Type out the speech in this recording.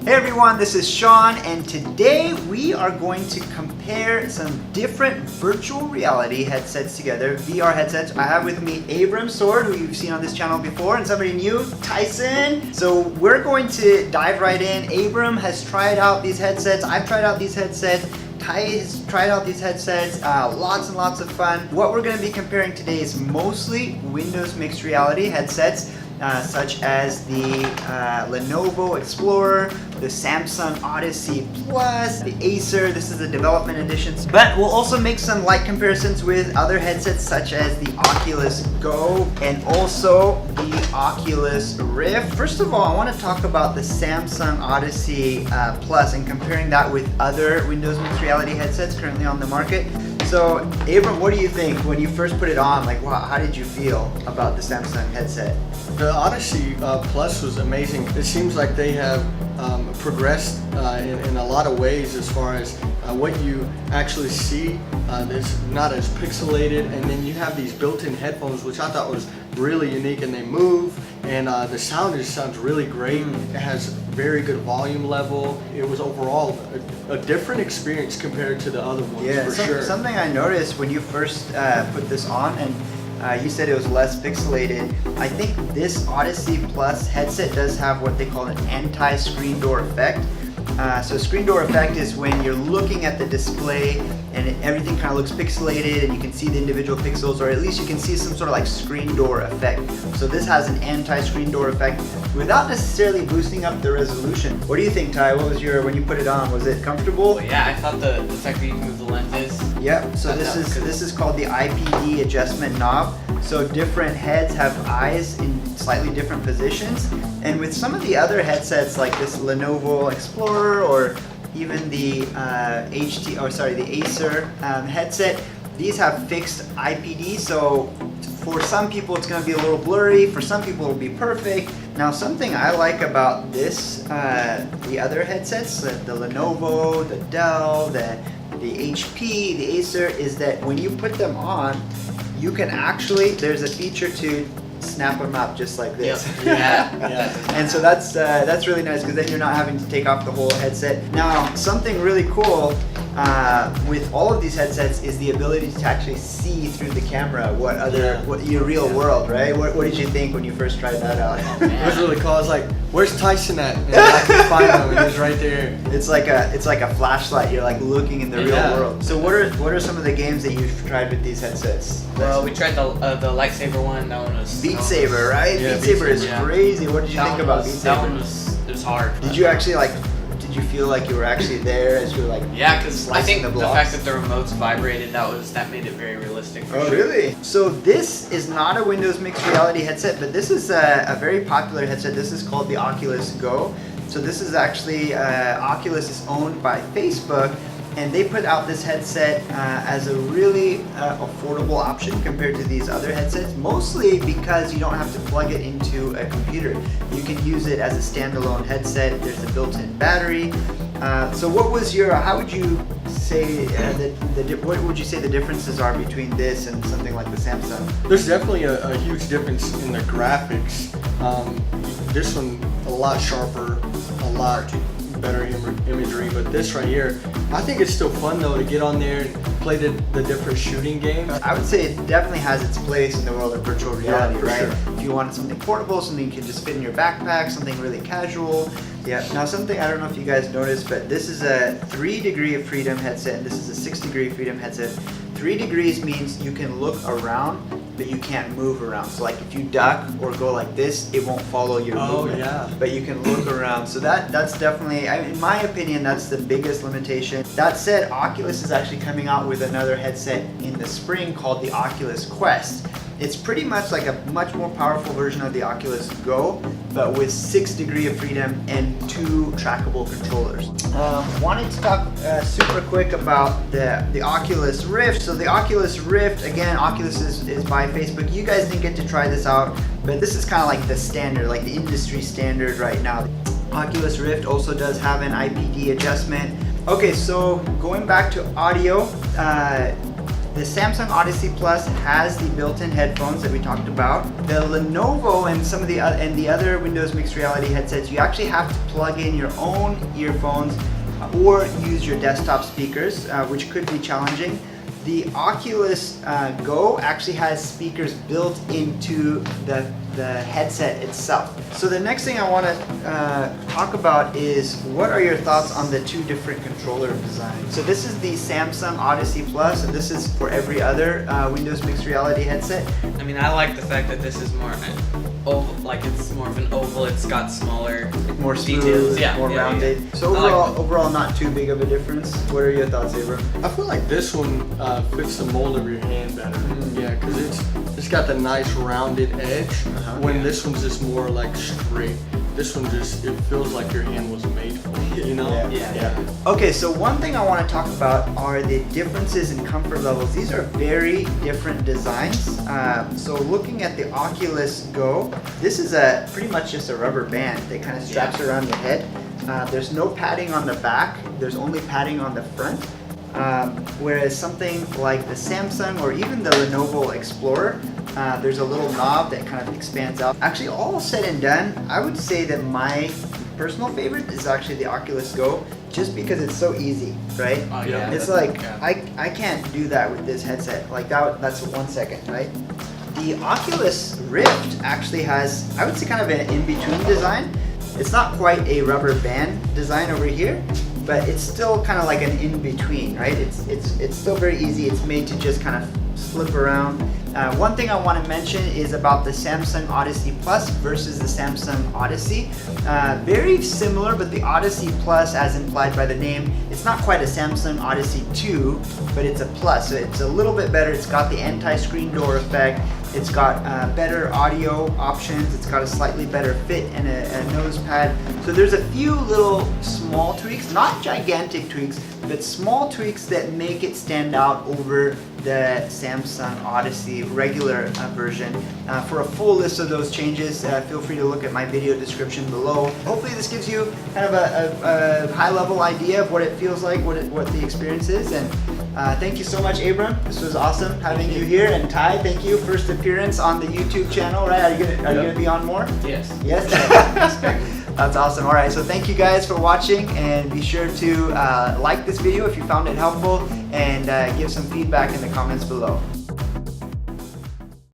Hey everyone, this is Sean, and today we are going to compare some different virtual reality headsets together, VR headsets. I have with me Abarum Soard, who you've seen on this channel before, and somebody new, Tyson. So we're going to dive right in. Abarum has tried out these headsets, I've tried out these headsets, Ty has tried out these headsets, lots and lots of fun. What we're going to be comparing today is mostly Windows mixed reality headsets, such as the Lenovo Explorer, the Samsung Odyssey Plus, the Acer, this is the development editions. But we'll also make some light comparisons with other headsets such as the Oculus Go and also the Oculus Rift. First of all, I want to talk about the Samsung Odyssey Plus and comparing that with other Windows mixed reality headsets currently on the market. So, Abarum, what do you think when you first put it on? Like, wow, how did you feel about the Samsung headset? The Odyssey Plus was amazing. It seems like they have progressed in a lot of ways as far as what you actually see. It's not as pixelated, and then you have these built-in headphones, which I thought was really unique, and they move, and the sound just sounds really great. It has very good volume level. It was overall a different experience compared to the other ones, for sure. Something I noticed when you first put this on, and you said it was less pixelated. I think this Odyssey Plus headset does have what they call an anti-screen door effect. So screen door effect is when you're looking at the display and everything kind of looks pixelated and you can see the individual pixels, or at least you can see some sort of like screen door effect. So this has an anti-screen door effect without necessarily boosting up the resolution. What do you think, Ty? What was when you put it on, was it comfortable? Well, yeah, I thought the fact that you move the lenses. Yep, so this is called the IPD adjustment knob. So different heads have eyes in slightly different positions. And with some of the other headsets like this Lenovo Explorer or even the the Acer headset, these have fixed IPD. So for some people it's going to be a little blurry, for some people it'll be perfect. Now something I like about this, the other headsets, the Lenovo, the Dell, the HP, the Acer, is that when you put them on, you can actually, there's a feature to snap them up just like this. Yeah. And so that's really nice, because then you're not having to take off the whole headset. Now, something really cool with all of these headsets is the ability to actually see through the camera what your real world, right? What did you think when you first tried that out? It was really cool. I was like, "Where's Tyson at?" And I could find him, and he's right there. It's like a flashlight. You're like looking in the real world. So what are some of the games that you've tried with these headsets? Well, we tried the lightsaber one. That one was Beat Saber, right? Yeah, Beat Saber is crazy. What did you think about Beat Saber? That one was hard. Did you actually did you feel like you were actually there as you were like because I think the fact that the remotes vibrated, that made it very realistic for sure. Oh, really? So this is not a Windows mixed reality headset, but this is a very popular headset. This is called the Oculus Go. So this is actually, Oculus is owned by Facebook, and they put out this headset as a really affordable option compared to these other headsets, mostly because you don't have to plug it into a computer. You can use it as a standalone headset. There's a built-in battery. So how would you say what would you say the differences are between this and something like the Samsung? There's definitely a huge difference in the graphics. This one a lot sharper, a lot better imagery, but this right here, I think it's still fun though to get on there and play the different shooting games. I would say it definitely has its place in the world of virtual reality, right? Sure. If you wanted something portable, something you can just fit in your backpack, something really casual. Yeah. Now something, I don't know if you guys noticed, but this is a 3 degree of freedom headset, and this is a 6 degree freedom headset. 3 degrees means you can look around, but you can't move around. So like if you duck or go like this, it won't follow your movement. Yeah. But you can look around. So that's definitely, in my opinion, that's the biggest limitation. That said, Oculus is actually coming out with another headset in the spring called the Oculus Quest. It's pretty much like a much more powerful version of the Oculus Go, but with 6 degree of freedom and 2 trackable controllers. Wanted to talk super quick about the Oculus Rift. So the Oculus Rift, again, Oculus is by Facebook. You guys didn't get to try this out, but this is kind of like the standard, like the industry standard right now. Oculus Rift also does have an IPD adjustment. Okay, so going back to audio, The Samsung Odyssey Plus has the built-in headphones that we talked about. The Lenovo and some of the other Windows mixed reality headsets, you actually have to plug in your own earphones or use your desktop speakers, which could be challenging. The Oculus Go actually has speakers built into the headset itself. So the next thing I want to talk about is what are your thoughts on the two different controller designs? So this is the Samsung Odyssey Plus, and this is for every other Windows mixed reality headset. I mean, I like the fact that this is more oval, like it's more of an oval. It's got smaller, More details. smooth, Yeah, more yeah, rounded. yeah. So I like overall not too big of a difference. What are your thoughts, Abarum? I feel like this one fits the mold of your hand better. Yeah, because it's got the nice rounded edge. When this one's just more like straight. This one just, it feels like your hand was made for it, you know? Yeah. Okay, so one thing I want to talk about are the differences in comfort levels. These are very different designs. So looking at the Oculus Go, this is pretty much just a rubber band that kind of straps around your head. There's no padding on the back. There's only padding on the front. Whereas something like the Samsung or even the Lenovo Explorer, there's a little knob that kind of expands out. Actually, all said and done, I would say that my personal favorite is actually the Oculus Go, just because it's so easy, right? Oh, yeah. It's like, I can't do that with this headset. Like that's 1 second, right? The Oculus Rift actually has, I would say, kind of an in-between design. It's not quite a rubber band design over here, but it's still kind of like an in-between, right? It's still very easy. It's made to just kind of slip around. One thing I want to mention is about the Samsung Odyssey Plus versus the Samsung Odyssey. Very similar, but the Odyssey Plus, as implied by the name, it's not quite a Samsung Odyssey 2, but it's a Plus. So it's a little bit better. It's got the anti-screen door effect. It's got better audio options. It's got a slightly better fit and a nose pad. So there's a few little small tweaks, not gigantic tweaks, but small tweaks that make it stand out over the Samsung Odyssey regular version. For a full list of those changes, feel free to look at my video description below. Hopefully this gives you kind of a high-level idea of what it feels like, what the experience is. And thank you so much, Abarum. This was awesome having you here. And Ty, thank you. First appearance on the YouTube channel, right? Are you gonna be on more? Yes. Yes. That's awesome. All right, so thank you guys for watching, and be sure to like this video if you found it helpful, and give some feedback in the comments below.